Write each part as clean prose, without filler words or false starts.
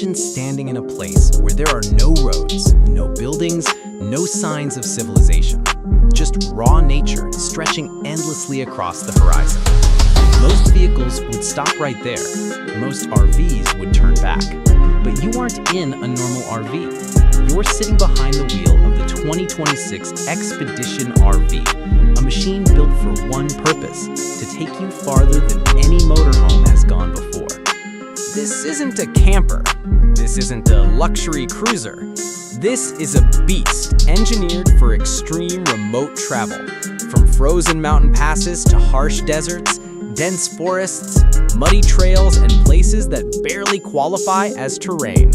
Imagine standing in a place where there are no roads, no buildings, no signs of civilization. Just raw nature stretching endlessly across the horizon. Most vehicles would stop right there. Most RVs would turn back. But you aren't in a normal RV. You're sitting behind the wheel of the 2026 Expedition RV, a machine built for one purpose, to take you farther than any motorhome has gone before. This isn't a camper. This isn't a luxury cruiser. This is a beast engineered for extreme remote travel, from frozen mountain passes to harsh deserts, dense forests, muddy trails, and places that barely qualify as terrain.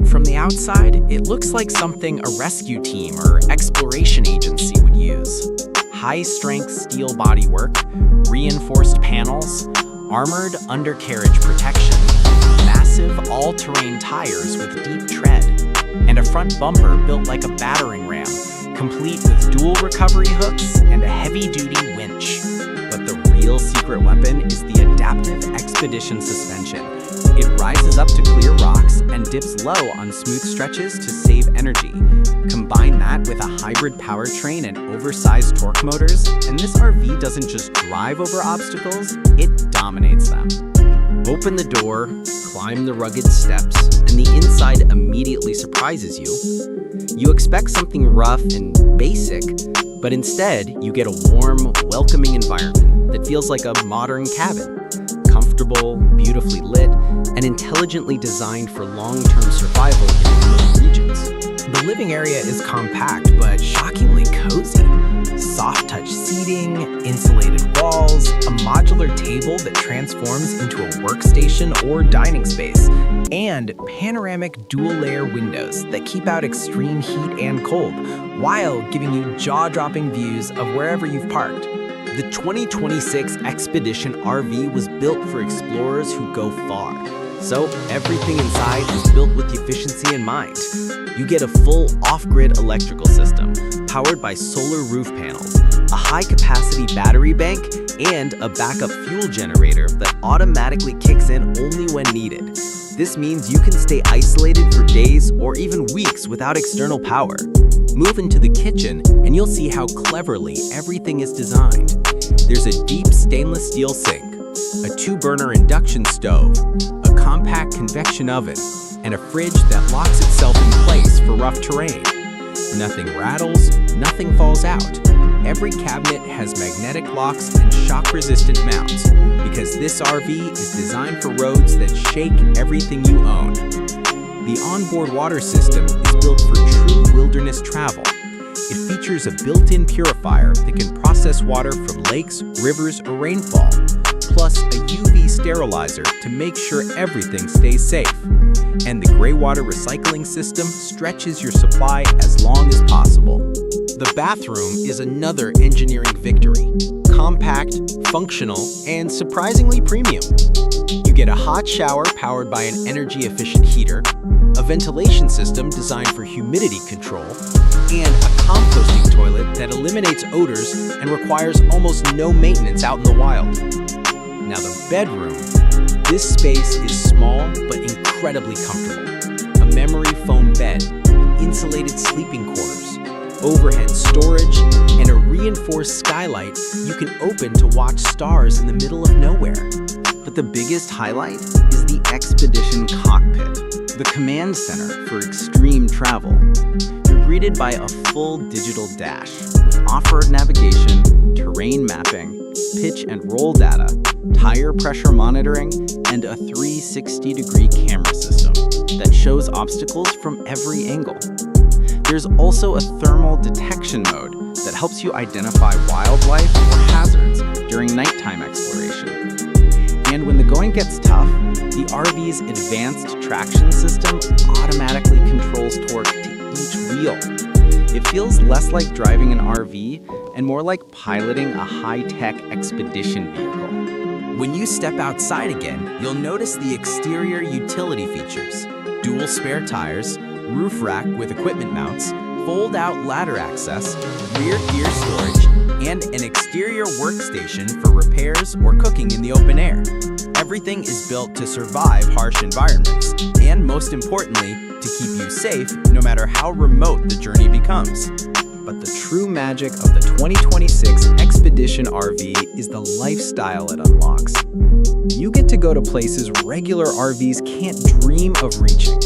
From the outside, it looks like something a rescue team or exploration agency would use. High-strength steel bodywork, reinforced panels, armored undercarriage protection, massive all-terrain tires with deep tread, and a front bumper built like a battering ram, complete with dual recovery hooks and a heavy-duty winch. But the real secret weapon is the adaptive Expedition suspension. It rises up to clear rocks and dips low on smooth stretches to save energy. Combine that with a hybrid powertrain and oversized torque motors, and this RV doesn't just drive over obstacles, it dominates them. Open the door, climb the rugged steps, and the inside immediately surprises you. You expect something rough and basic, but instead you get a warm, welcoming environment that feels like a modern cabin. Comfortable, beautifully lit, and intelligently designed for long-term survival in remote regions. The living area is compact, but shockingly cozy. Soft-touch seating, insulated walls, a modular table that transforms into a workstation or dining space, and panoramic dual-layer windows that keep out extreme heat and cold, while giving you jaw-dropping views of wherever you've parked. The 2026 Expedition RV was built for explorers who go far. So everything inside is built with efficiency in mind. You get a full off-grid electrical system, powered by solar roof panels, a high-capacity battery bank, and a backup fuel generator that automatically kicks in only when needed. This means you can stay isolated for days or even weeks without external power. Move into the kitchen and you'll see how cleverly everything is designed. There's a deep stainless steel sink, a 2-burner induction stove, a compact convection oven, and a fridge that locks itself in place for rough terrain. Nothing rattles, nothing falls out. Every cabinet has magnetic locks and shock-resistant mounts, because this RV is designed for roads that shake everything you own. The onboard water system is built for true wilderness travel. It features a built-in purifier that can process water from lakes, rivers, or rainfall, plus a UV sterilizer to make sure everything stays safe. And the gray water recycling system stretches your supply as long as possible. The bathroom is another engineering victory. Compact, functional, and surprisingly premium. You get a hot shower powered by an energy-efficient heater, a ventilation system designed for humidity control, and a composting toilet that eliminates odors and requires almost no maintenance out in the wild. Now the bedroom. This space is small but incredibly comfortable. A memory foam bed, insulated sleeping quarters, overhead storage, and a reinforced skylight you can open to watch stars in the middle of nowhere. But the biggest highlight is the Expedition cockpit, the command center for extreme travel. You're greeted by a full digital dash with off-road navigation, terrain mapping, pitch and roll data, tire pressure monitoring, and a 360-degree camera system that shows obstacles from every angle. There's also a thermal detection mode that helps you identify wildlife or hazards during nighttime exploration. And when the going gets tough, the RV's advanced traction system automatically controls torque to each wheel. It feels less like driving an RV and more like piloting a high-tech expedition vehicle. When you step outside again, you'll notice the exterior utility features: dual spare tires, roof rack with equipment mounts, fold-out ladder access, rear gear storage, and an exterior workstation for repairs or cooking in the open air. Everything is built to survive harsh environments, and most importantly, to keep you safe no matter how remote the journey becomes. But the true magic of the 2026 Expedition RV is the lifestyle it unlocks. You get to go to places regular RVs can't dream of reaching.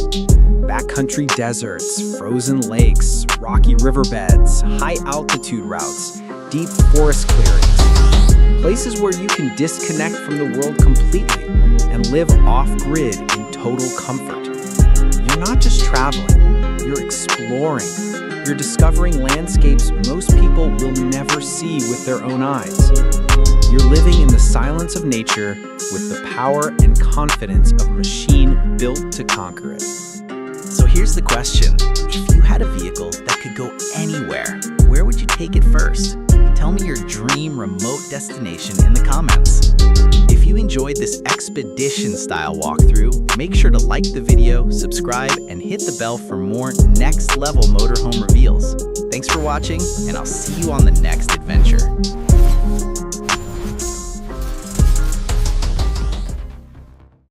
Backcountry deserts, frozen lakes, rocky riverbeds, high-altitude routes, deep forest clearings. Places where you can disconnect from the world completely and live off-grid in total comfort. You're not just traveling, you're exploring. You're discovering landscapes most people will never see with their own eyes. You're living in the silence of nature with the power and confidence of a machine built to conquer it. So here's the question. If you had a vehicle that could go anywhere, where would you take it first? Tell me your dream remote destination in the comments. If you enjoyed this expedition-style walkthrough, make sure to like the video, subscribe, and hit the bell for more next-level motorhome reveals. Thanks for watching, and I'll see you on the next adventure.